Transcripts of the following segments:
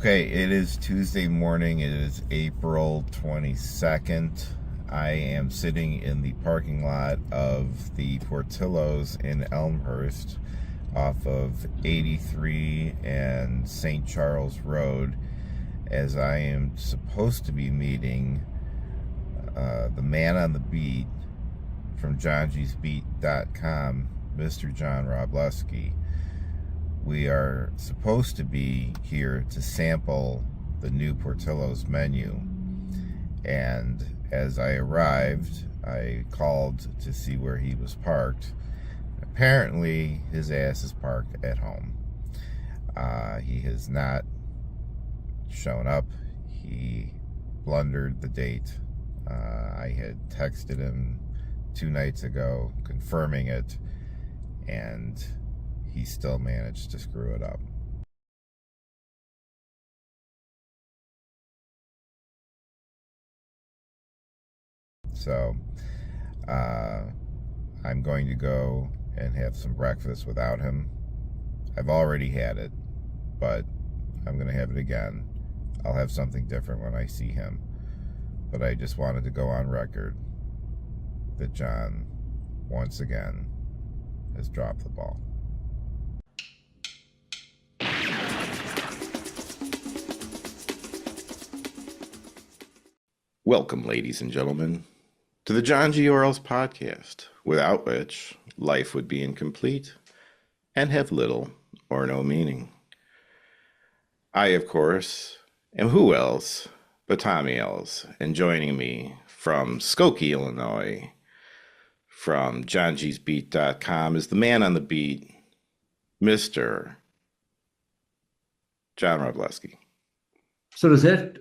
Okay, it is Tuesday morning. It is April 22nd. I am sitting in the parking lot of the Portillo's in Elmhurst off of 83 and St. Charles Road, as I am supposed to be meeting the man on the beat from johngysbeat.com, Mr. John Robleski. We are supposed to be here to sample the new Portillo's menu. And as I arrived, I called to see where he was parked. Apparently, his ass is parked at home. He has not shown up. He blundered the date. I had texted him 2 nights ago confirming it, and he still managed to screw it up. So I'm going to go and have some breakfast without him. I've already had it, but I'm going to have it again. I'll have something different when I see him. But I just wanted to go on record that John, once again, has dropped the ball. Welcome, ladies and gentlemen, to the Johngy podcast, without which life would be incomplete and have little or no meaning. I, of course, am who else but Tommy Els, and joining me from Skokie, Illinois, from johngysbeat.com, is the man on the beat, Mr. John Robleski. So does that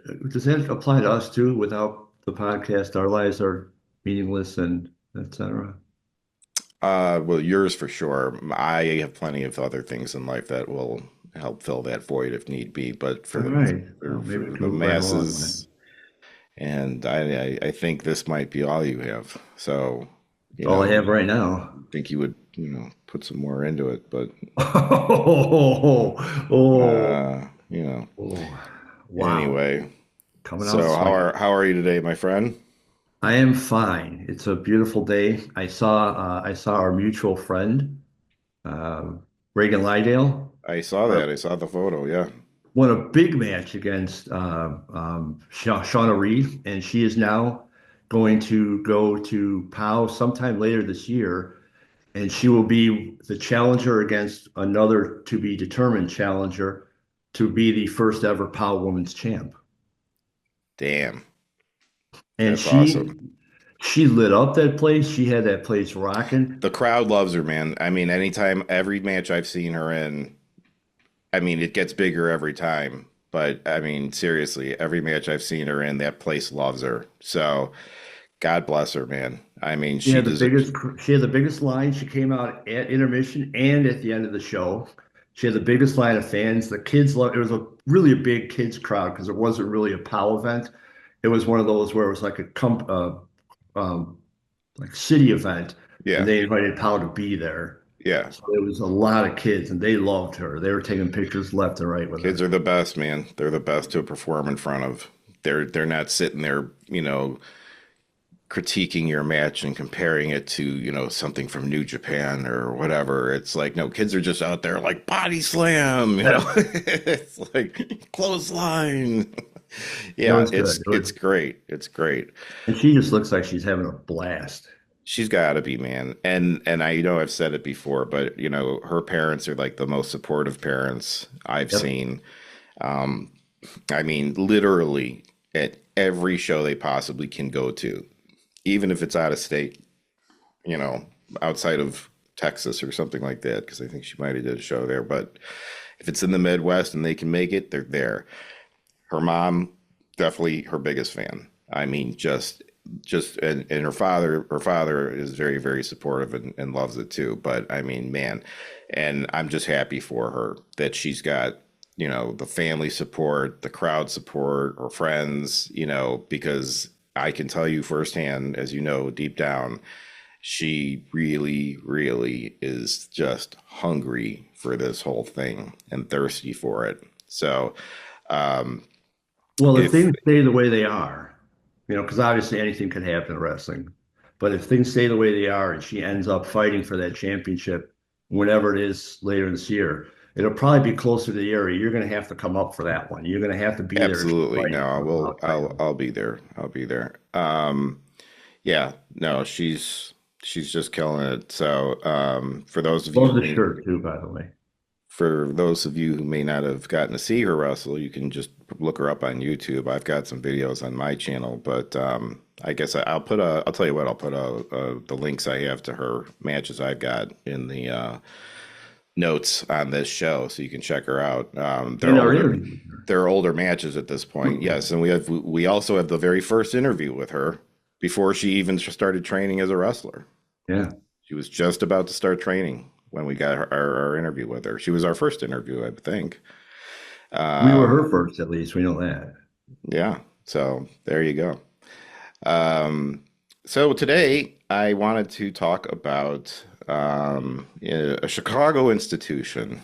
apply to us too? Without the podcast, our lives are meaningless and etc. Well, yours for sure. I have plenty of other things in life that will help fill that void if need be. But for All the right. for, Well, maybe for we the can move right along then. masses, and I think this might be all you have. So, That's all I have right now. I think you would, put some more into it. But Oh, oh, uh, you know, oh, wow. anyway. Coming So out swinging. how are you today, my friend? I am fine. It's a beautiful day. I saw our mutual friend, uh, Reagan Lydale, I saw uh, that. I saw the photo. Yeah. won a big match against Shauna Reed, and she is now going to go to POW sometime later this year, and she will be the challenger against another to be determined challenger to be the first ever POW women's champ. Damn. And That's she awesome. she lit up that place. She had that place rocking. The crowd loves her, man. I mean, anytime, every match I've seen her in, I mean, it gets bigger every time. But I mean, seriously, every match I've seen her in, that place loves her. So God bless her, man. I mean, She she had the deserves. biggest line. She came out at intermission and at the end of the show. She had the biggest line of fans. The kids loved it. Was really a big kids crowd because it wasn't really a POW event. It was one of those where it was like um, like city event, and Yeah, they invited POW to be there. yeah. So there was a lot of kids, and they loved her. They were taking pictures left and right with Kids her. are the best, man. They're the best to perform in front of. They're not sitting there, critiquing your match and comparing it to, something from New Japan or whatever. It's like, no, kids are just out there like body slam, Yeah, It's like clothesline. it Yeah, was good. it's great. It's great. And she just looks like she's having a blast. She's got to be, man. And I know I've said it before, but her parents are like the most supportive parents I've Yep. seen. Um, I mean, literally at every show they possibly can go to, even if it's out of state, you know, outside of Texas or something like that, because I think she might have did a show there. But if it's in the Midwest and they can make it, they're there. Her mom, definitely her biggest fan. I mean, and her father is very, very supportive and loves it too. But I mean, man, and I'm just happy for her that she's got, the family support, the crowd support, her friends, because I can tell you firsthand, as you know, deep down, she really, really is just hungry for this whole thing and thirsty for it. So, Um, Well, if if things stay the way they are, because obviously anything can happen in wrestling, but if things stay the way they are and she ends up fighting for that championship, whenever it is later this year, it'll probably be closer to the area. You're going to have to come up for that one. You're going to have to be there Absolutely, no, fighting I for will. the title. I'll be there. I'll be there. Yeah, no, she's just killing it. So, for those of you Love who the may, shirt too, by the way. for those of you who may not have gotten to see her wrestle, you can just look her up on YouTube. I've got some videos on my channel, but I guess I'll put a. I'll tell you what. I'll put the links I have to her matches I've got in the notes on this show, so you can check her out. In our interview. They're older matches at this point, yes, and we also have the very first interview with her before she even started training as a wrestler. Yeah. She was just about to start training when we got our interview with her. She was our first interview, I think. We were her Um, first, at least. We know that. yeah, so there you go. Um, so today I wanted to talk about a Chicago institution,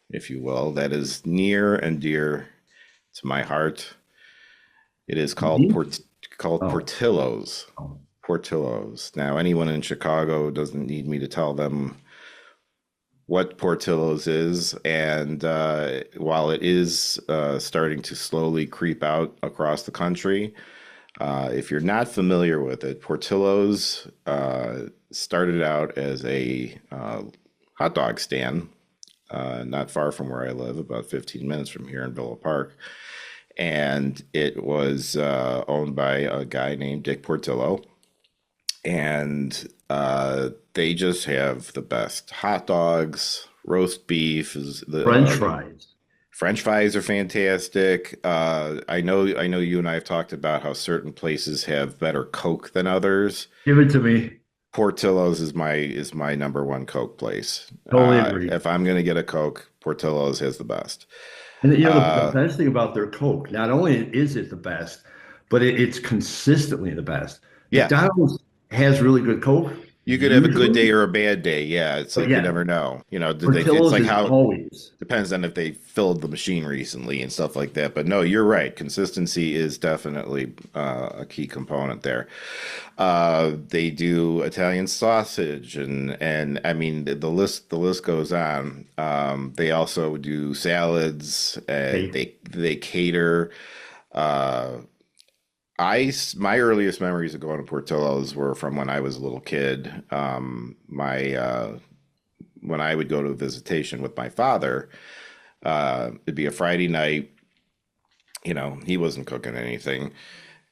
if you will, that is near and dear to my heart. It is Me? called Oh. Portillo's. Oh. Portillo's. Now, anyone in Chicago doesn't need me to tell them what Portillo's is, and while it is starting to slowly creep out across the country, if you're not familiar with it, Portillo's started out as a hot dog stand, not far from where I live, about 15 minutes from here in Villa Park. And it was owned by a guy named Dick Portillo. And they just have the best hot dogs, roast beef, is the French fries. French fries are fantastic. I know you and I have talked about how certain places have better Coke than others. Give it to me. Portillo's is my number one Coke place. Totally agree. If I'm gonna get a Coke, Portillo's has the best. And the Uh, best thing about their Coke, not only is it the best, but it's consistently the best. yeah, McDonald's has really good Coke you could have a good day usually, or a bad day. Yeah, it's but like you yeah, never know. You know, did they? It's Portillo's like is how always. depends on if they filled the machine recently and stuff like that. But no, you're right. Consistency is definitely a key component there. They do Italian sausage and I mean the list goes on. They also do salads. Hey, They cater. Uh, my earliest memories of going to Portillo's were from when I was a little kid. My when I would go to a visitation with my father, it'd be a Friday night. You know, he wasn't cooking anything,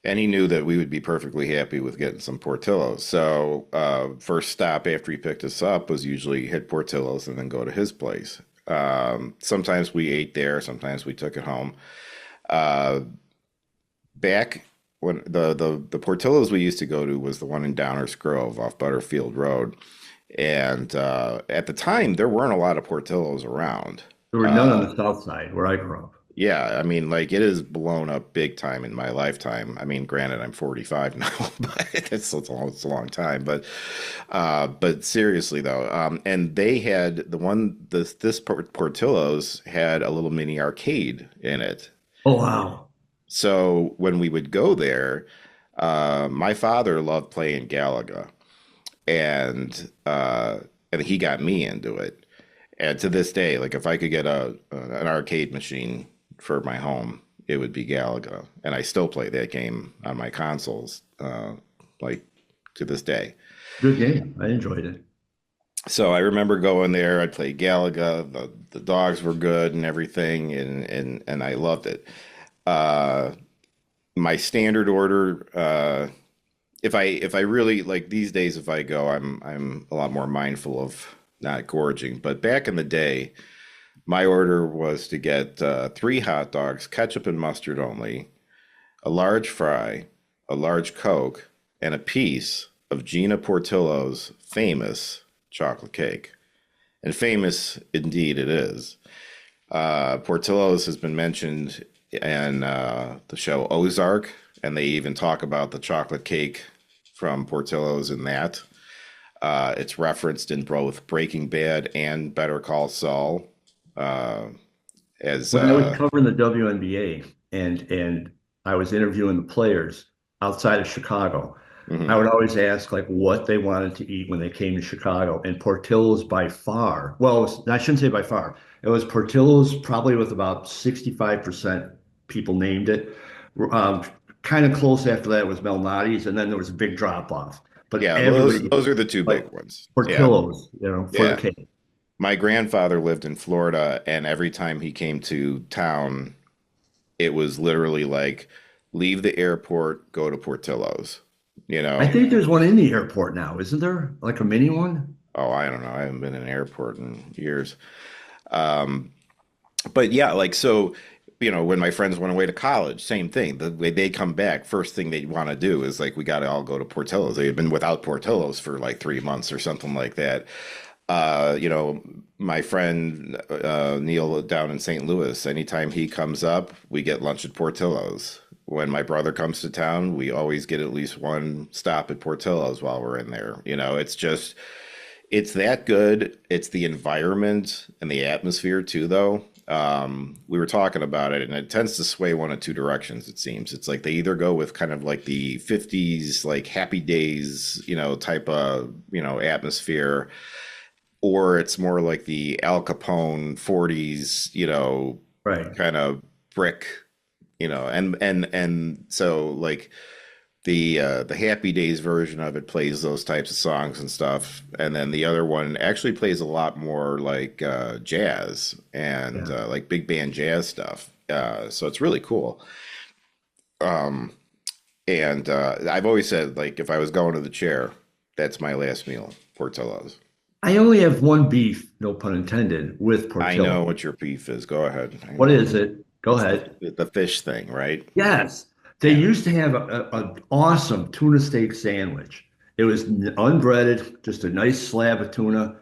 and he knew that we would be perfectly happy with getting some Portillo's. So, first stop after he picked us up was usually hit Portillo's and then go to his place. Sometimes we ate there, sometimes we took it home. Uh, Back when the Portillo's we used to go to was the one in Downers Grove off Butterfield Road, and at the time there weren't a lot of Portillo's around. there were none on Uh, the south side where I grew up. Yeah, I mean, like it is blown up big time in my lifetime. I mean, granted, I'm 45 now, but it's a long time. But seriously though, and they had this Portillo's had a little mini arcade in it. Oh wow. So when we would go there, my father loved playing Galaga, and he got me into it. And to this day, like if I could get a an arcade machine for my home, it would be Galaga, and I still play that game on my consoles, like to this day. Good game. I enjoyed it. So I remember going there. I'd play Galaga. The dogs were good and everything, and I loved it. Uh, my standard order, if I really like these days, if I go, I'm a lot more mindful of not gorging. But back in the day, my order was to get three hot dogs, ketchup and mustard only, a large fry, a large Coke, and a piece of Gina Portillo's famous chocolate cake. And famous indeed it is. Portillo's has been mentioned in the show Ozark, and they even talk about the chocolate cake from Portillo's in that. It's referenced in both Breaking Bad and Better Call Saul. Uh, as When I was covering the WNBA and I was interviewing the players outside of Chicago, I mhm. would always ask like what they wanted to eat when they came to Chicago. And Portillo's by far, well, I shouldn't say by far. It was Portillo's probably with about 65% people named it. Um, Kind of close after that was Malnati's, and then there was a big drop off. But Yeah, those everybody those are the two like big ones. Yeah, Portillo's, for the yeah. cake. My grandfather lived in Florida, and every time he came to town, it was literally like leave the airport, go to Portillo's. You I know, think there's one in the airport now, isn't there? Like a mini one? oh, I don't know. I haven't been in an airport in years. Um, but yeah, like so, when my friends went away to college, same thing. The way they come back, first thing they want to do is like we got to all go to Portillo's. They had been without Portillo's for like 3 months or something like that. My friend Neil down in St. Louis, anytime he comes up, we get lunch at Portillo's. When my brother comes to town, we always get at least one stop at Portillo's while we're in there. It's that good. It's the environment and the atmosphere too, though. We were talking about it, and it tends to sway one of two directions, it seems. It's like they either go with kind of like the 50s, like happy days, type of, atmosphere, or it's more like the Al Capone 40s, Right. kind of brick, and so like the Happy Days version of it plays those types of songs and stuff, and then the other one actually plays a lot more like jazz and Yeah. like big band jazz stuff. So it's really cool. Um, and I've always said like if I was going to the chair, that's my last meal, Portillo's. I only have one beef, no pun intended, with I Portillo. know what your beef is. Go ahead. I What know. is it? Go It's the ahead. the fish thing, right? Yes. They Yeah. used to have an awesome tuna steak sandwich. It was unbreaded, just a nice slab of tuna,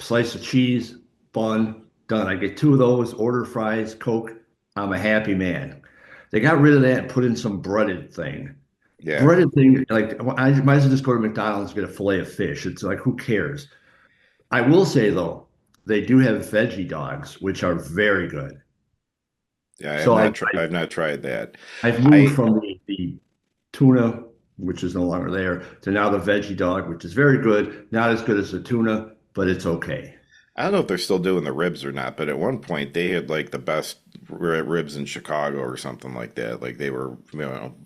slice of cheese, bun, done. I get two of those, order fries, Coke. I'm a happy man. They got rid of that and put in some breaded thing. Yeah. Breaded thing, like I might as well just go to McDonald's and get a fillet of fish. It's like, who cares? I will say though, they do have veggie dogs, which are very good. Yeah, I have So not tried. I've not tried that. I've moved I from the tuna, which is no longer there, to now the veggie dog, which is very good. Not as good as the tuna, but it's okay. I don't know if they're still doing the ribs or not, but at one point they had like the best ribs in Chicago or something like that. Like they were,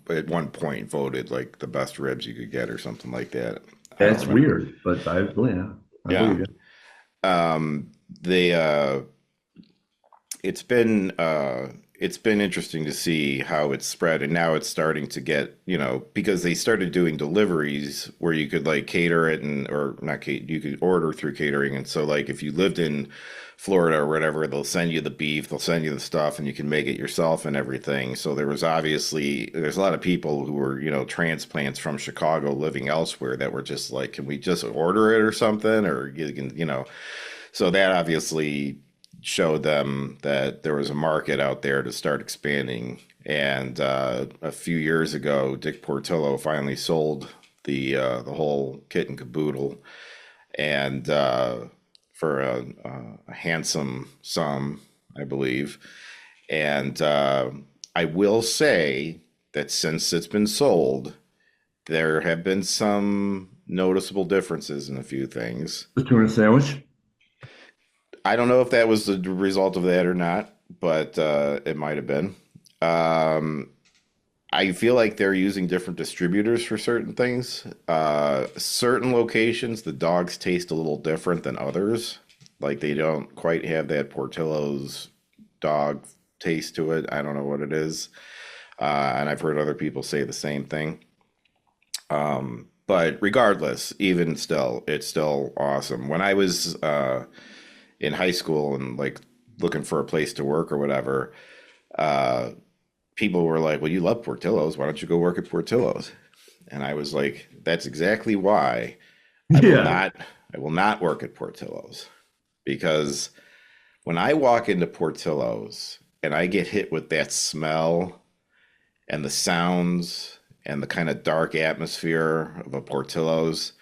at one point voted like the best ribs you could get or something like that. I don't That's remember. weird, but yeah, I Yeah. believe it. They it's been it's been interesting to see how it's spread, and now it's starting to get, because they started doing deliveries where you could like cater it, and or not cater, you could order through catering. And so like if you lived in Florida or whatever, they'll send you the beef, they'll send you the stuff, and you can make it yourself and everything. So there's a lot of people who were, transplants from Chicago living elsewhere that were just like, can we just order it or something, or you can, so that obviously showed them that there was a market out there to start expanding. And a few years ago, Dick Portillo finally sold the whole kit and caboodle, and for a handsome sum, I believe. And I will say that since it's been sold, there have been some noticeable differences in a few things. The tuna sandwich. I don't know if that was the result of that or not, but it might have been. Um, I feel like they're using different distributors for certain things. Certain locations, the dogs taste a little different than others. Like they don't quite have that Portillo's dog taste to it. I don't know what it is. And I've heard other people say the same thing. But regardless, even still, it's still awesome. When I was in high school and like looking for a place to work or whatever, uh, people were like, "Well, you love Portillo's. Why don't you go work at Portillo's?" And I was like, "That's exactly why I will Yeah. not. I will not work at Portillo's, because when I walk into Portillo's and I get hit with that smell and the sounds and the kind of dark atmosphere of a Portillo's,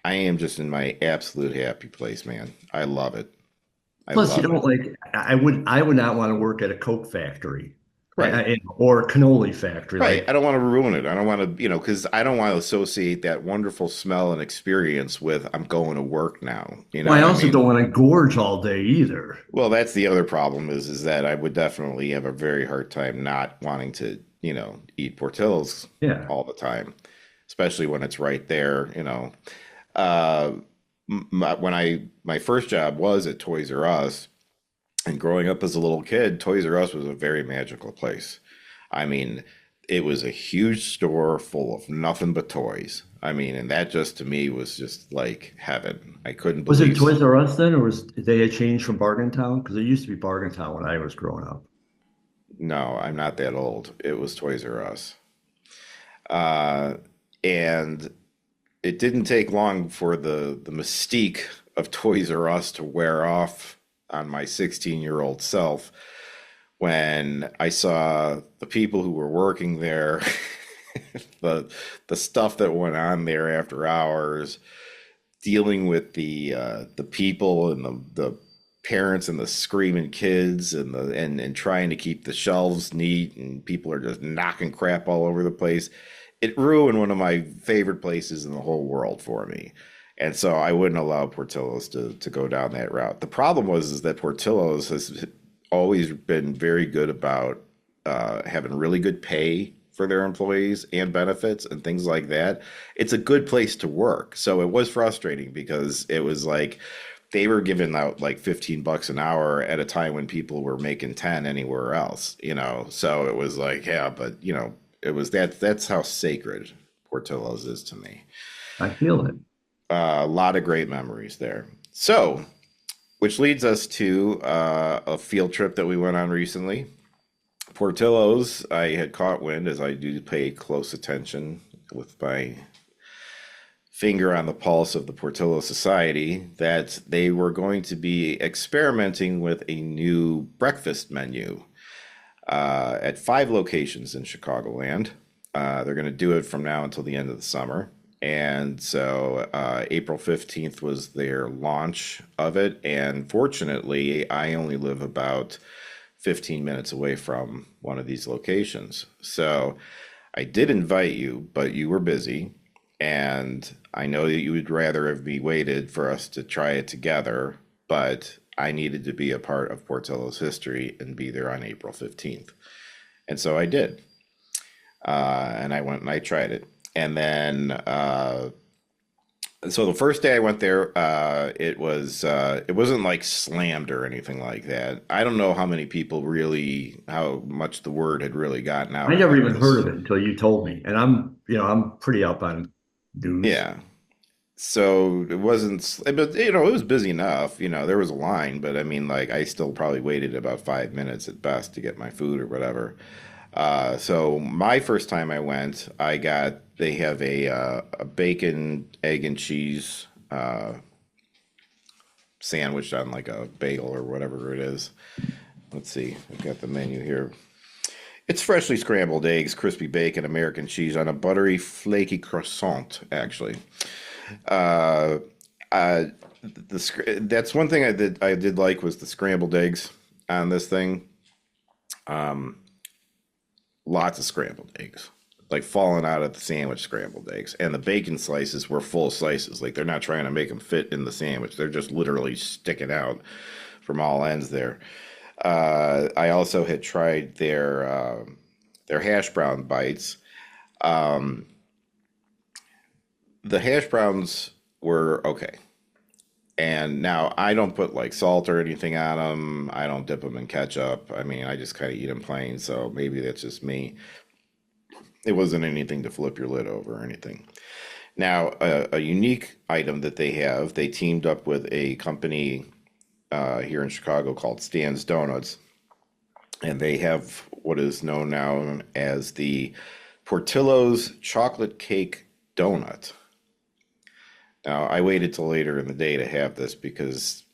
I am just in my absolute happy place, man. I love it. I Plus, you love don't it. like. I would not want to work at a Coke factory, Right. or a cannoli factory. Right. I Like, don't want to ruin it. I don't want to, because I don't want to associate that wonderful smell and experience with I'm going to work now. You know well, I what I also mean? don't want to gorge all day either. Well, that's the other problem is that I would definitely have a very hard time not wanting to, eat Portillo's Yeah. all the time, especially when it's right there. Uh, when my first job was at Toys R Us, and growing up as a little kid, Toys R Us was a very magical place. I mean, it was a huge store full of nothing but toys. I mean, and that just to me was just like heaven. I couldn't Was it believe. Toys R Us then, or was they had changed from Bargain Town? Because it used to be Bargain Town when I was growing up. No, I'm not that old. It was Toys R Us. Uh, and it didn't take long for the mystique of Toys R Us to wear off on my 16-year-old self when I saw the people who were working there, the the stuff that went on there after hours, dealing with the people and the parents and the screaming kids and trying to keep the shelves neat and people are just knocking crap all over the place. It ruined one of my favorite places in the whole world for me. And so I wouldn't allow Portillo's to go down that route. The problem was is that Portillo's has always been very good about having really good pay for their employees and benefits and things like that. It's a good place to work. So it was frustrating because it was like they were giving out like 15 bucks an hour at a time when people were making 10 anywhere else. So it was like, yeah, but it was that's how sacred Portillo's is to me. I feel it. A lot of great memories there. So, which leads us to a field trip that we went on recently. Portillo's, I had caught wind as I do pay close attention with my finger on the pulse of the Portillo Society that they were going to be experimenting with a new breakfast menu at 5 locations in Chicagoland. They're going to do it from now until the end of the summer. And so April 15th was their launch of it. And fortunately, I only live about 15 minutes away from one of these locations. So I did invite you, but you were busy. And I know that you would rather have me waited for us to try it together, but I needed to be a part of Portillo's history and be there on April 15th. And so I did. And I went and I tried it. And then, so the first day I went there, it wasn't like slammed or anything like that. I don't know how much the word had really gotten I out never about even heard this. of it until you told me, and I'm pretty up on news. Yeah. So it wasn't, but it was busy enough. There was a line, but I mean, like, I still probably waited about 5 minutes at best to get my food or whatever. So my first time I went, they have a bacon, egg, and cheese sandwich on like a bagel or whatever it is. Let's see, I've got the menu here. It's freshly scrambled eggs, crispy bacon, American cheese on a buttery, flaky croissant, actually. Uh, uh, that's one thing I did like was the scrambled eggs on this thing. Um, Lots of scrambled eggs, like falling out of the sandwich scrambled eggs. And the bacon slices were full slices. Like they're not trying to make them fit in the sandwich. They're just literally sticking out from all ends there. I also had tried their hash brown bites. Um, the hash browns were okay. And now I don't put like salt or anything on them. I don't dip them in ketchup. I mean, I just kind of eat them plain. So maybe that's just me. It wasn't anything to flip your lid over or anything. Now, a unique item that they teamed up with a company here in Chicago called Stan's Donuts, and they have what is known now as the Portillo's Chocolate Cake Donut. Now, I waited till later in the day to have this because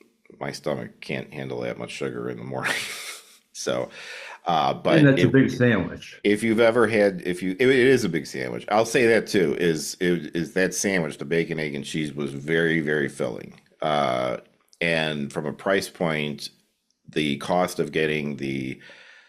my stomach can't handle that much sugar in the morning. So, And but that's a big sandwich. if you've ever had, it is a big sandwich. I'll say that too. Is that sandwich, the bacon, egg, and cheese was very, very filling. And from a price point, the cost of getting the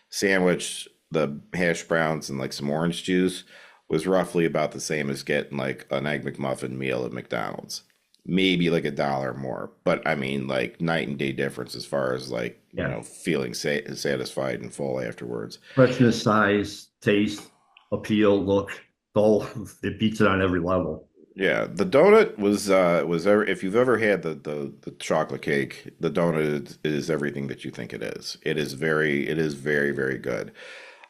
sandwich, the hash browns, and like some orange juice was roughly about the same as getting like an egg McMuffin meal at McDonald's. Maybe like $1 more, but I mean, like night and day difference as far as like, Yeah. feeling satisfied and full afterwards. Freshness, size, taste, appeal, look, the whole, it beats it on every level. Yeah, the donut was ever, if you've ever had the chocolate cake, the donut is everything that you think it is. It is very, very good.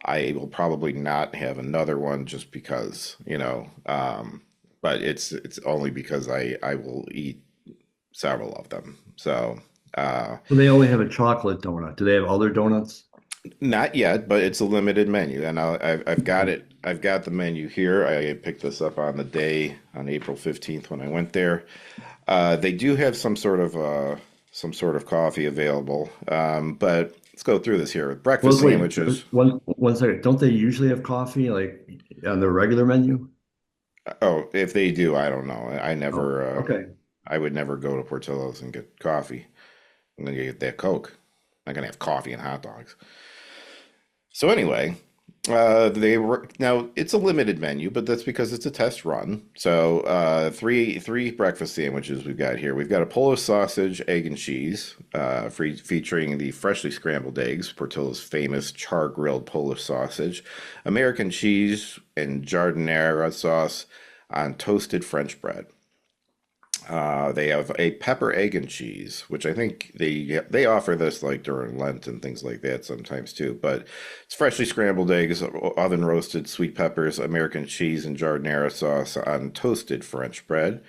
I will probably not have another one just because, but it's only because I will eat several of them. So, So they only have a chocolate donut. Do they have other donuts? not yet, but it's a limited menu, and I've got Okay. it. I've got the menu here. I picked this up on the day on April 15th when I went there. They do have some sort of coffee available, but let's go through this here. Well, Breakfast wait, sandwiches. one second. Don't they usually have coffee like on their regular menu? Oh, if they do, I don't know. Oh, okay. I would never go to Portillo's and get coffee. I'm gonna get that Coke. I'm not gonna have coffee and hot dogs. So anyway, they were now it's a limited menu, but that's because it's a test run. So three breakfast sandwiches we've got here. We've got a Polish sausage, egg and cheese, featuring the freshly scrambled eggs, Portillo's famous char grilled Polish sausage, American cheese and giardiniera sauce on toasted French bread. They have a pepper, egg, and cheese, which I think they offer this like during Lent and things like that sometimes too. But it's freshly scrambled eggs, oven roasted sweet peppers, American cheese, and giardiniera sauce on toasted French bread.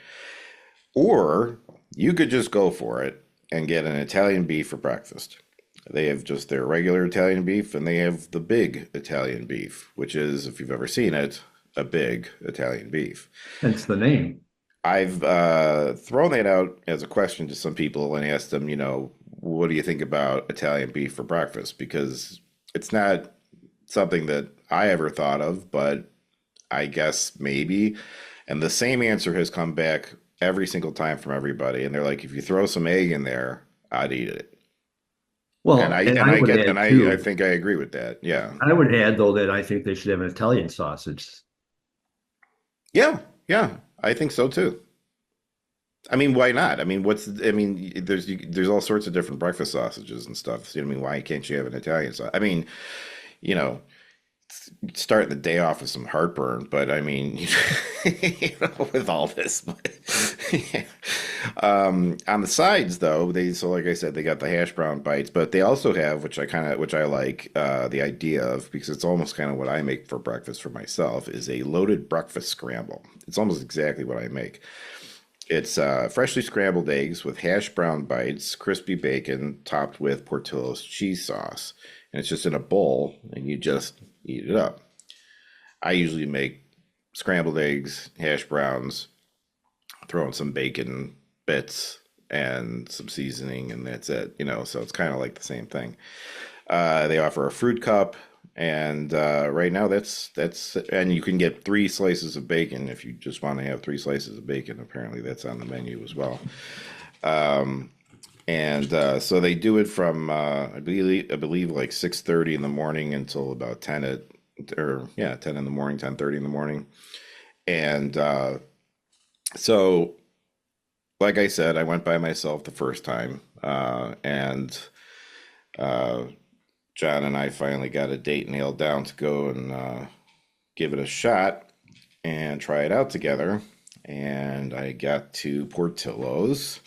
Or you could just go for it and get an Italian beef for breakfast. They have just their regular Italian beef, and they have the big Italian beef, which is, if you've ever seen it, a big Italian beef. Hence the name. I've thrown that out as a question to some people and asked them, what do you think about Italian beef for breakfast? Because it's not something that I ever thought of, but I guess maybe. And the same answer has come back every single time from everybody. And they're like, if you throw some egg in there, I'd eat it. And Well, I and and I I would get and add I too. think I agree with that. Yeah. I would add though that I think they should have an Italian sausage. Yeah. Yeah. I think so too. I mean, why not? I mean, there's all sorts of different breakfast sausages and stuff. So, I mean, why can't you have an Italian sauce? I mean, you know, starting the day off with some heartburn, but I mean, with all this, but yeah. On the sides though, so like I said, they got the hash brown bites, but they also have, which I like, the idea of, because it's almost kind of what I make for breakfast for myself, is a loaded breakfast scramble. It's almost exactly what I make. It's freshly scrambled eggs with hash brown bites, crispy bacon, topped with Portillo's cheese sauce. And it's just in a bowl, and you just eat it up. I usually make scrambled eggs, hash browns, throw in some bacon bits and some seasoning, and that's it. So it's kind of like the same thing. They offer a fruit cup, and right now and you can get 3 slices of bacon if you just want to have 3 slices of bacon. Apparently, that's on the menu as well. And so they do it from I believe like 6:30 in the morning until about 10 in the morning, 10:30 in the morning. And so, like I said, I went by myself the first time, and uh, John and I finally got a date nailed down to go and give it a shot and try it out together. And I got to Portillo's,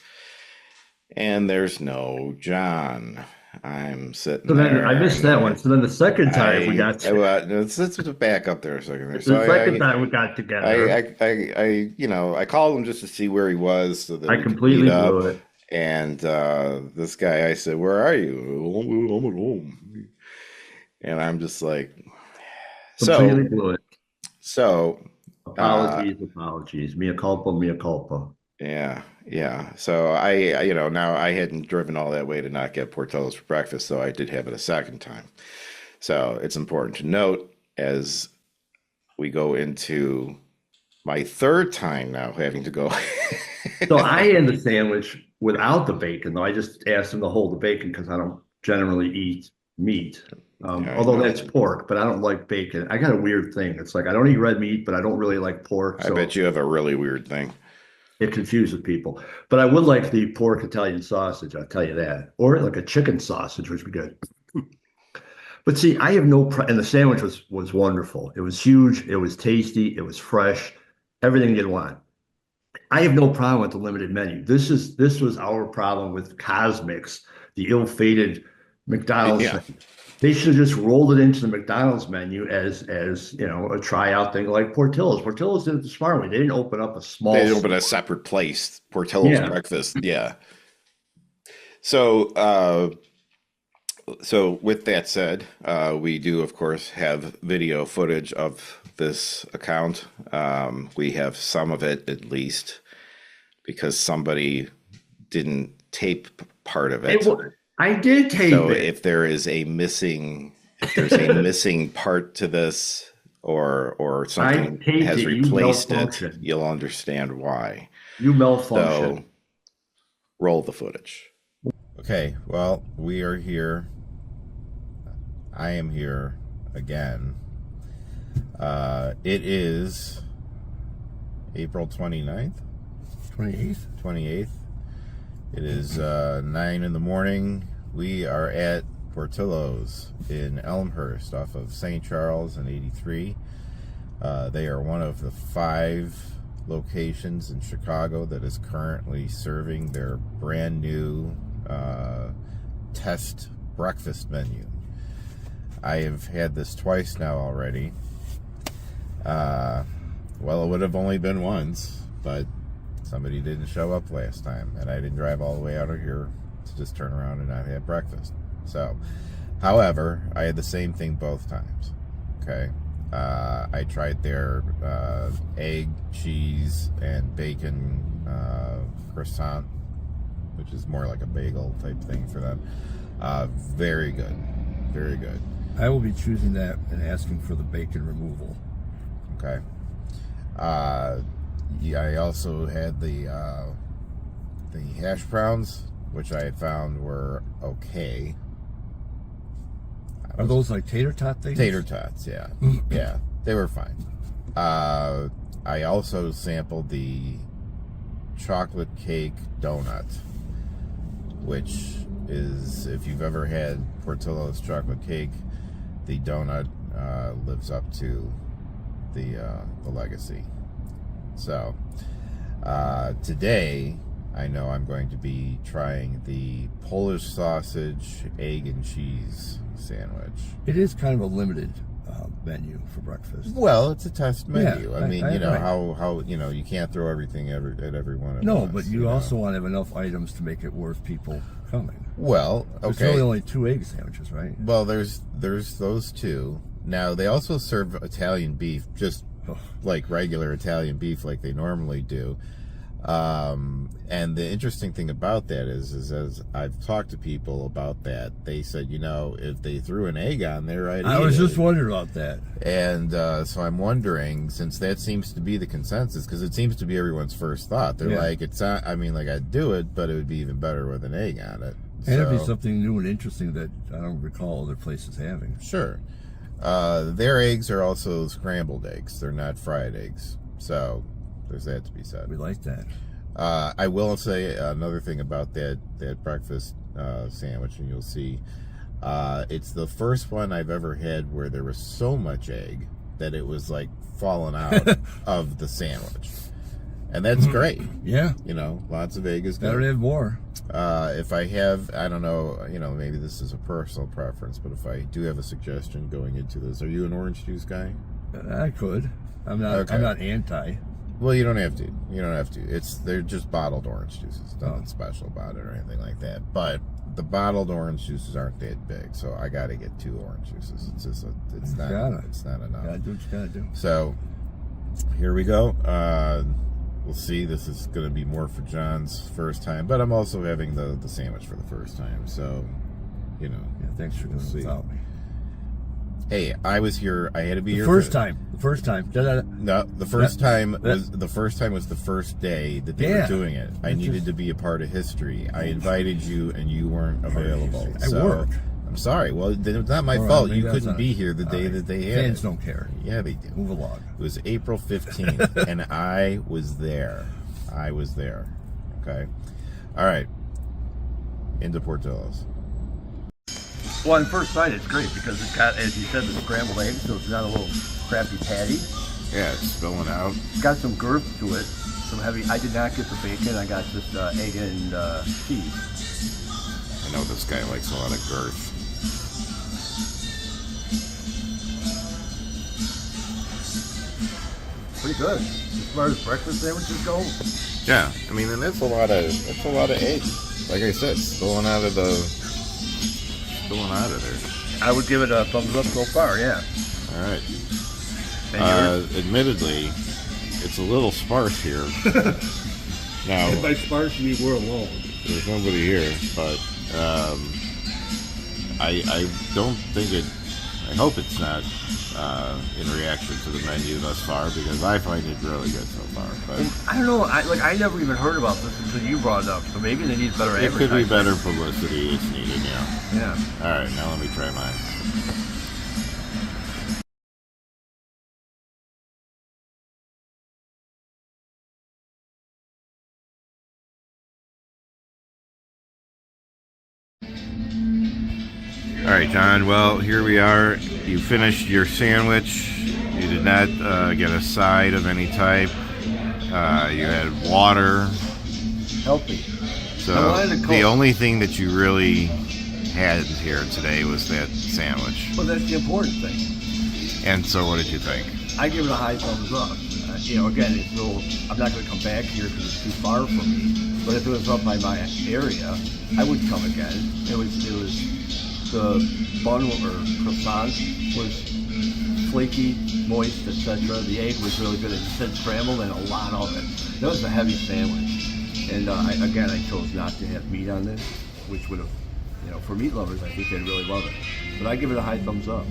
and there's no John. I'm sitting So then there, I missed and that one. So then the second time we got let's back up there a second there. So the second time we got together, I called him just to see where he was so that I we could meet completely up. blew it. And this guy, I said, "Where are you?" I'm at home. And I'm just like, Completely so, blew it. so, uh, Apologies, apologies. Mea culpa, mea culpa. yeah, yeah. So now I hadn't driven all that way to not get Portillo's for breakfast, so I did have it a second time. So it's important to note as we go into my third time now having to go. So I had the sandwich without the bacon, though. I just asked him to hold the bacon because I don't generally eat meat. Yeah, I Although know. that's pork, but I don't like bacon. I got a weird thing. It's like I don't eat red meat, but I don't really like pork. I So bet you have a really weird thing. it confuses people. But I would like the pork Italian sausage, I'll tell you that. Or like a chicken sausage, which would be good. But see, I have and the sandwich was wonderful. It was huge, it was tasty, it was fresh, everything you'd want. I have no problem with the limited menu. This was our problem with Cosmix, the ill-fated McDonald's Yeah. thing. They should have just rolled it into the McDonald's menu as you know, a tryout thing like Portillo's. Portillo's did it the smart way. They didn't open up a small They open store. a separate place, Portillo's Yeah. breakfast. Yeah. So, so with that said, we do of course have video footage of this account. We have some of it at least because somebody didn't tape part of it. I did tape So it. if there's a missing part to this or something taped has it. You replaced it, malfunctioned. you'll understand why. You malfunction. So roll the footage. Okay, well, we are here. I am here again. It is April 29th, 28th. 28th. It is 9 in the morning. We are at Portillo's in Elmhurst off of St. Charles and 83. They are one of the 5 locations in Chicago that is currently serving their brand new test breakfast menu. I have had this twice now already. Well, it would have only been once, but somebody didn't show up last time, and I didn't drive all the way out of here to just turn around and not have breakfast. So, however, I had the same thing both times. Okay. I tried their egg, cheese, and bacon croissant, which is more like a bagel type thing for them. Very good. Very good. I will be choosing that and asking for the bacon removal. Okay. Yeah, I also had the hash browns, which I had found were okay. Are those like tater tot things? Tater tots, yeah. Yeah, they were fine. I also sampled the chocolate cake donut, which is, if you've ever had Portillo's chocolate cake, the donut lives up to the legacy. So today I know I'm going to be trying the Polish sausage, egg, and cheese sandwich. It is kind of a limited menu for breakfast. Well, it's a test menu. Yeah, I mean, you know, right. how you know, you can't throw everything at every one of No, us, but you also want to have enough items to make it worth people coming. Well, There's okay. really only 2 egg sandwiches, right? Well, there's those two. Now they also serve Italian beef, just like regular Italian beef, like they normally do. And the interesting thing about that is as I've talked to people about that, they said, you know, if they threw an egg on there, I was just wondering about that. And so I'm wondering, since that seems to be the consensus, because it seems to be everyone's first thought. They're like, it's not, I mean, like, I'd do it, but it would be even better with an egg on it. And it'd be something new and interesting that I don't recall other places having. Sure. Their eggs are also scrambled eggs. They're not fried eggs. So there's that to be said. We like that. I will say another thing about that breakfast sandwich, and you'll see, it's the first one I've ever had where there was so much egg that it was like falling out of the sandwich. And that's great. Yeah. You know, lots of egg is good. Better to have more. If I have, I don't know, you know, maybe this is a personal preference, but if I do have a suggestion going into this, are you an orange juice guy? I could. I'm not. Okay. I'm not anti. Well, you don't have to. You don't have to. They're just bottled orange juices. Nothing special about it or anything like that. But the bottled orange juices aren't that big, so I got to get 2 orange juices. It's just it's not enough. Gotta do what you gotta do. So here we go. We'll see. This is going to be more for John's first time, but I'm also having the sandwich for the first time. So, you know. Yeah, thanks for doing it without me. Hey, I was here. I had to be here. The first time. No, the first time was the first day that they were doing it. I needed to be a part of history. I invited you, and you weren't available. I worked. I'm sorry. Well, it's not my fault. You couldn't be here the day that they had. Fans don't care. Yeah, they do. Move along. It was April 15th, and I was there. Okay. All right. Into Portillo's. Well, on first sight, it's great because it's got, as you said, the scrambled eggs, so it's not a little crappy patty. Yeah, it's spilling out. It's got some girth to it, some heavy. I did not get the bacon. I got just egg and cheese. I know this guy likes a lot of girth. Pretty good. As far as breakfast sandwiches go. Yeah, I mean, and that's a lot of eggs. Like I said, spilling out of there. I would give it a thumbs up so far. Yeah. All right. Admittedly, it's a little sparse here. Now, And by sparse, we were alone. there's nobody here, but I don't think it. I hope it's not in reaction to the menu thus far, because I find it really good so far. But I don't know. I never even heard about this until you brought it up. So maybe they need better it advertising. could be better publicity. It's needed, yeah. Yeah. All right, now let me try mine. All right, John. Well, here we are. You finished your sandwich. You did not get a side of any type. You had water. Healthy. So the only thing that you really had here today was that sandwich. Well, that's the important thing. And so, what did you think? I give it a high thumbs up. Again, it's a little, I'm not going to come back here because it's too far from me. But if it was up by my area, I would come again. It was the bun or croissant was flaky, moist, etc. The egg was really good. It said scrambled and a lot of it. That was a heavy sandwich. And I chose not to have meat on this, which would have, for meat lovers, I think they'd really love it. But I give it a high thumbs up.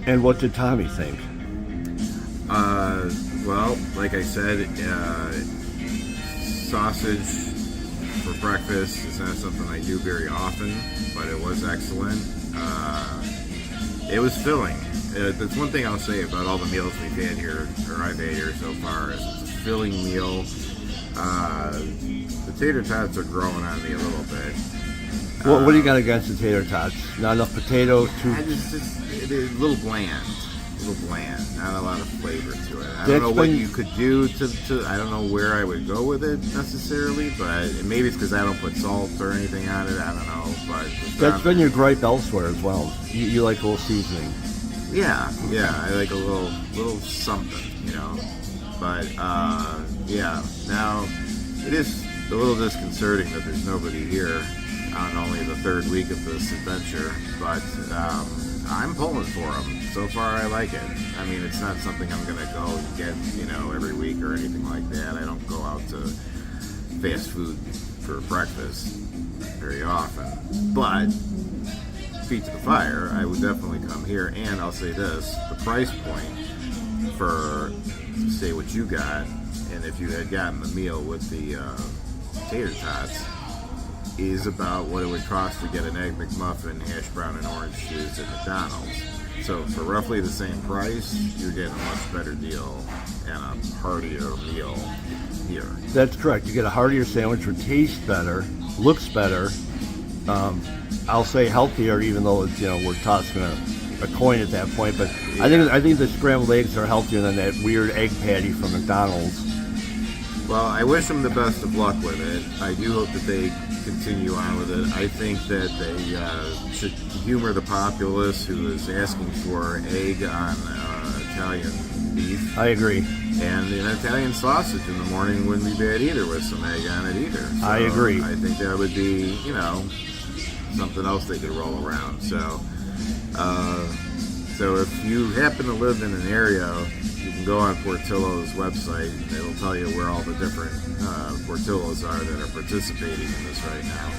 And what did Tommy think? Well, like I said, sausage for breakfast is not something I do very often, but it was excellent. It was filling. That's one thing I'll say about all the meals we've had here, or I've had here so far, is it's a filling meal. The tater tots are growing on me a little bit. What do you got against the tater tots? Not enough potato? It is a little bland. Not a lot of flavor to it. I don't know what you could do to I don't know where I would go with it necessarily, but maybe it's because I don't put salt or anything on it. I don't know, but that's been your gripe elsewhere as well. You like a little seasoning. Yeah, I like a little something, But now it is a little disconcerting that there's nobody here on only the third week of this adventure, but I'm pulling for them. So far, I like it. I mean, it's not something I'm gonna go and get, every week or anything like that. I don't go out to fast food for breakfast very often, but feet to the fire, I would definitely come here. And I'll say this: the price point for, say, what you got, and if you had gotten the meal with the tater tots, is about what it would cost to get an Egg McMuffin, hash brown, and orange juice at McDonald's. So for roughly the same price, you're getting a much better deal and a heartier meal here. That's correct. You get a heartier sandwich which tastes better, looks better. I'll say healthier, even though it's, we're tossing a coin at that point. But yeah. I think the scrambled eggs are healthier than that weird egg patty from McDonald's. Well, I wish them the best of luck with it. I do hope that they continue on with it. I think that they should humor the populace who is asking for egg on Italian beef. I agree. And an Italian sausage in the morning wouldn't be bad either with some egg on it either. So I agree. I think that would be, something else they could roll around. So if you happen to live in an area, you can go on Portillo's website. It'll tell you where all the different Portillos are that are participating in this right now.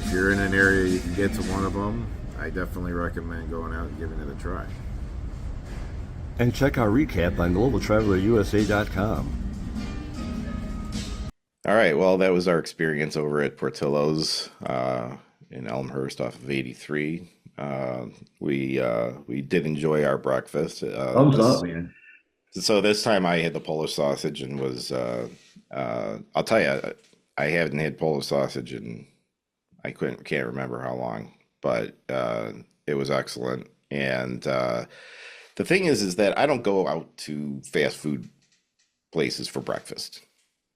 If you're in an area you can get to one of them, I definitely recommend going out and giving it a try. And check our recap on globaltravelerusa.com. All right. Well, that was our experience over at Portillo's in Elmhurst off of 83. We did enjoy our breakfast. Thumbs up, man. So this time I had the Polish sausage and was I'll tell you, I haven't had Polish sausage in can't remember how long, but it was excellent. And the thing is that I don't go out to fast food places for breakfast.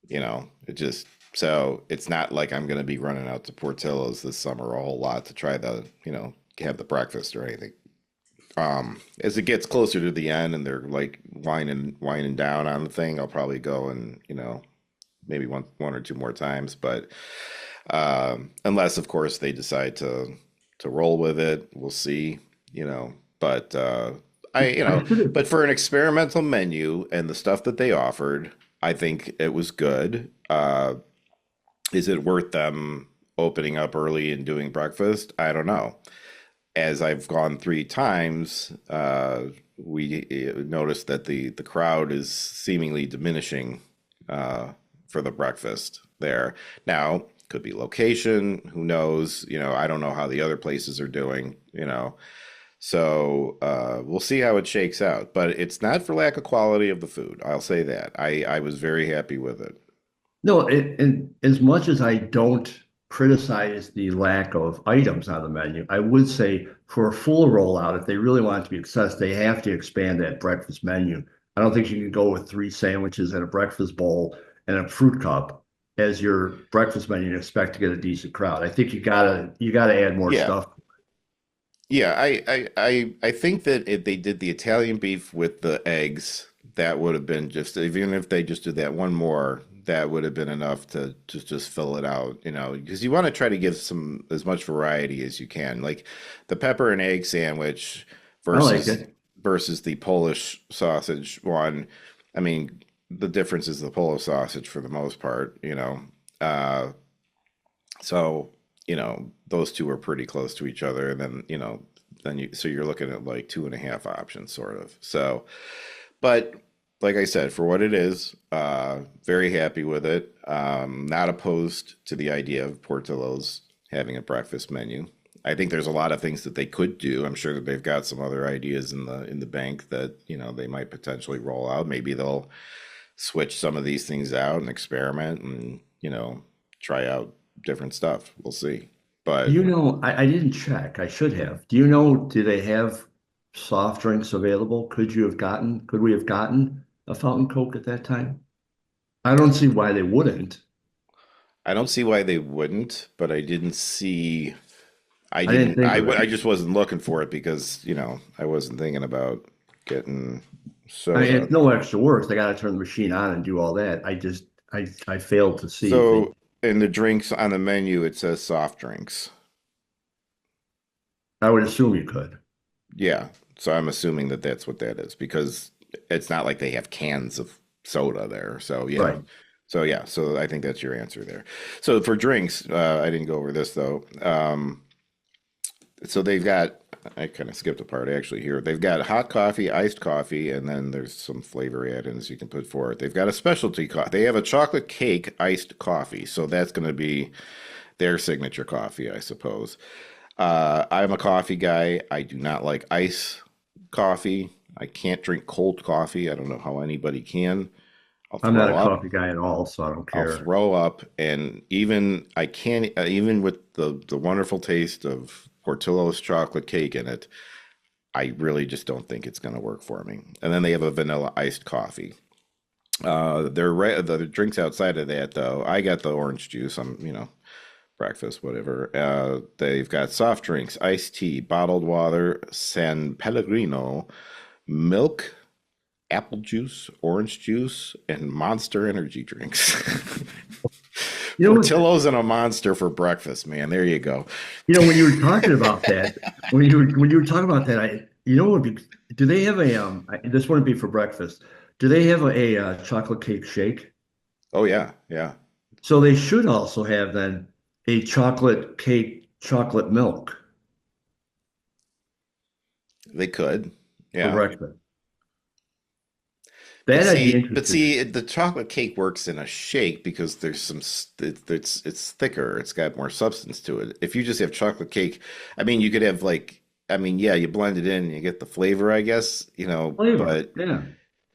It just so it's not like I'm going to be running out to Portillo's this summer a whole lot to try have the breakfast or anything. As it gets closer to the end and they're like winding down on the thing, I'll probably go and maybe one or two more times, but unless of course they decide to roll with it, we'll see. But but for an experimental menu and the stuff that they offered, I think it was good. Is it worth them opening up early and doing breakfast? I don't know. As I've gone 3 times, we noticed that the crowd is seemingly diminishing for the breakfast there. Now, could be location, who knows? I don't know how the other places are doing, So we'll see how it shakes out. But it's not for lack of quality of the food. I'll say that. I was very happy with it. No, and as much as I don't criticize the lack of items on the menu, I would say for a full rollout, if they really want it to be success, they have to expand that breakfast menu. I don't think you can go with 3 sandwiches and a breakfast bowl and a fruit cup as your breakfast menu and expect to get a decent crowd. I think you gotta add more stuff. Yeah, I think that if they did the Italian beef with the eggs, that would have been even if they just did that one more, that would have been enough to just fill it out, because you want to try to give as much variety as you can. Like the pepper and egg sandwich versus the Polish sausage one. I mean, the difference is the Polish sausage for the most part, so those two are pretty close to each other, and then so you're looking at like 2.5 options sort of. So, but like I said, for what it is, very happy with it. Not opposed to the idea of Portillo's having a breakfast menu. I think there's a lot of things that they could do. I'm sure that they've got some other ideas in the bank that they might potentially roll out. Maybe they'll switch some of these things out and experiment and try out different stuff. We'll see. But I didn't check. I should have. Do they have soft drinks available? Could we have gotten a fountain Coke at that time? I don't see why they wouldn't. I don't see why they wouldn't, but I didn't see. I didn't didn't. think I just wasn't looking for it because I wasn't thinking about getting soda. I mean, it's no extra work. They got to turn the machine on and do all that. I failed to see. So in the drinks on the menu, it says soft drinks. I would assume you could. Yeah. So I'm assuming that that's what that is because it's not like they have cans of soda there. So yeah. Right. So yeah. So I think that's your answer there. So for drinks, I didn't go over this though. So they've got, I kind of skipped a part actually here. They've got hot coffee, iced coffee, and then there's some flavor add-ins you can put for it. They've got a specialty coffee. They have a chocolate cake iced coffee. So that's going to be their signature coffee, I suppose. I'm a coffee guy. I do not like ice coffee. I can't drink cold coffee. I don't know how anybody can. I'm not a coffee guy at all, so I don't care. I'll throw up, and even I can't. Even with the wonderful taste of Portillo's chocolate cake in it, I really just don't think it's going to work for me. And then they have a vanilla iced coffee. The drinks outside of that, though, I got the orange juice. Breakfast, whatever. They've got soft drinks, iced tea, bottled water, San Pellegrino, milk, apple juice, orange juice, and Monster energy drinks. Portillo's and a Monster for breakfast, man. There you go. When you were talking about that, do they have a this wouldn't be for breakfast. Do they have a chocolate cake shake? Oh yeah, yeah. So they should also have then a chocolate cake, chocolate milk. They could, yeah. For breakfast. That I'd be But interested in. see, the chocolate cake works in a shake because there's it's thicker. It's got more substance to it. If you just have chocolate cake, I mean, you could have like, I mean, yeah, you blend it in, and you get the flavor, I guess, Flavor, but yeah.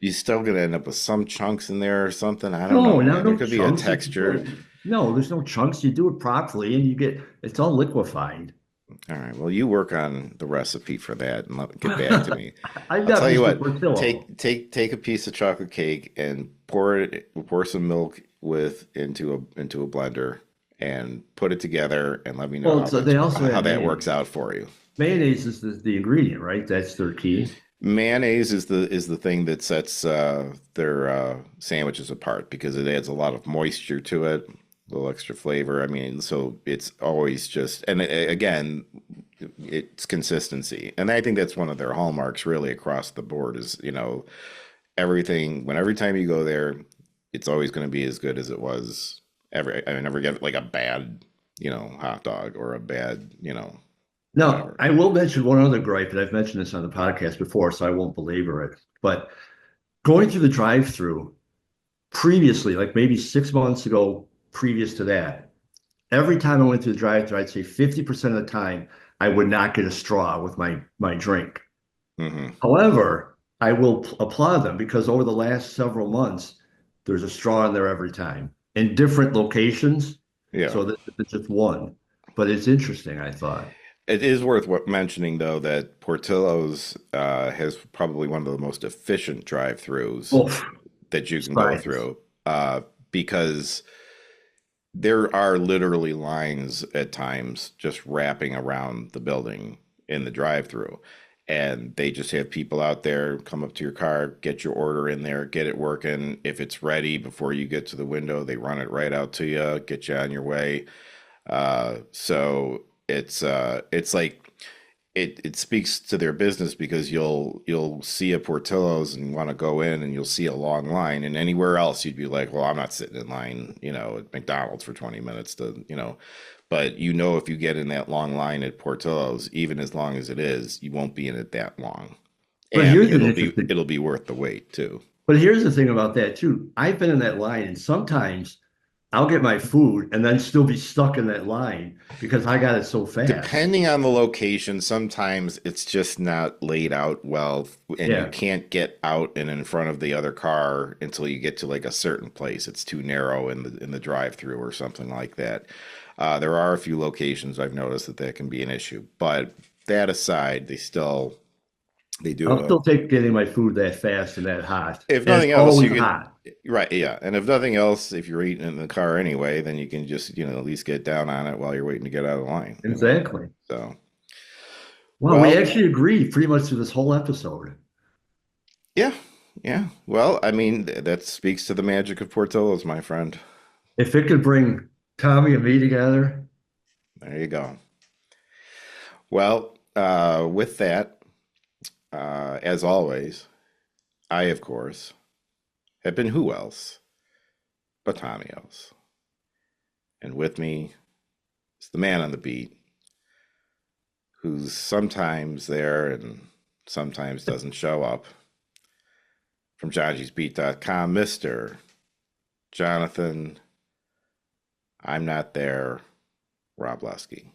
you're still gonna end up with some chunks in there or something. I don't No, know, now man. There no could be a chunks. texture. No, there's no chunks. You do it properly, and you get it's all liquefied. All right. Well, you work on the recipe for that and get back to me. I'm I'll not tell you Mr. what. Portillo. Take a piece of chocolate cake and pour some milk into a blender and put it together and let me know Well, so they also how add that works mayonnaise. out for you. Mayonnaise is the ingredient, right? That's their key. Mayonnaise is the thing that sets their sandwiches apart because it adds a lot of moisture to it, a little extra flavor. I mean, so it's always just, and again, it's consistency. And I think that's one of their hallmarks really across the board is, everything, every time you go there, it's always going to be as good as it was I never get like a bad, hot dog or a bad, Now, whatever. I will mention one other gripe, and I've mentioned this on the podcast before, so I won't belabor it. But going through the drive-through previously, like maybe 6 months ago, previous to that, every time I went through the drive-through, I'd say 50% of the time I would not get a straw with my drink. Hmm. However, I will applaud them because over the last several months, there's a straw in there every time in different locations. Yeah. So this is just one, but it's interesting, I thought. It is worth mentioning, though, that Portillo's has probably one of the most efficient drive-throughs Oh, that you can go science. through because there are literally lines at times just wrapping around the building in the drive-through. And they just have people out there come up to your car, get your order in there, get it working. If it's ready before you get to the window, they run it right out to you, get you on your way. So it's like it speaks to their business because you'll see a Portillo's and want to go in and you'll see a long line, and anywhere else you'd be like, well, I'm not sitting in line, at McDonald's for 20 minutes but if you get in that long line at Portillo's, even as long as it is, you won't be in it that long, But and here's an interesting, it'll be worth the wait too. but here's the thing about that too. I've been in that line and sometimes I'll get my food and then still be stuck in that line because I got it so fast. Depending on the location, sometimes it's just not laid out well, and you Yeah. can't get out and in front of the other car until you get to like a certain place. It's too narrow in the drive-through or something like that. There are a few locations I've noticed that can be an issue, but that aside, they do I'll still take getting my food that fast and that hot. if And it's nothing else, always you can, hot. right, yeah. And if nothing else, if you're eating in the car anyway, then you can just, at least get down on it while you're waiting to get out of line. Exactly. So, Wow, we well, actually agreed pretty much through this whole episode. yeah, yeah. Well, I mean, that speaks to the magic of Portillo's, my friend. If it could bring Tommy and me together, There you go. Well, with that, as always, I, of course, have been who else but Tommy else. And with me is the man on the beat who's sometimes there and sometimes doesn't show up. From Johngy'sBeat.com, Mr. Jonathan, I'm not there, Rob Lusky.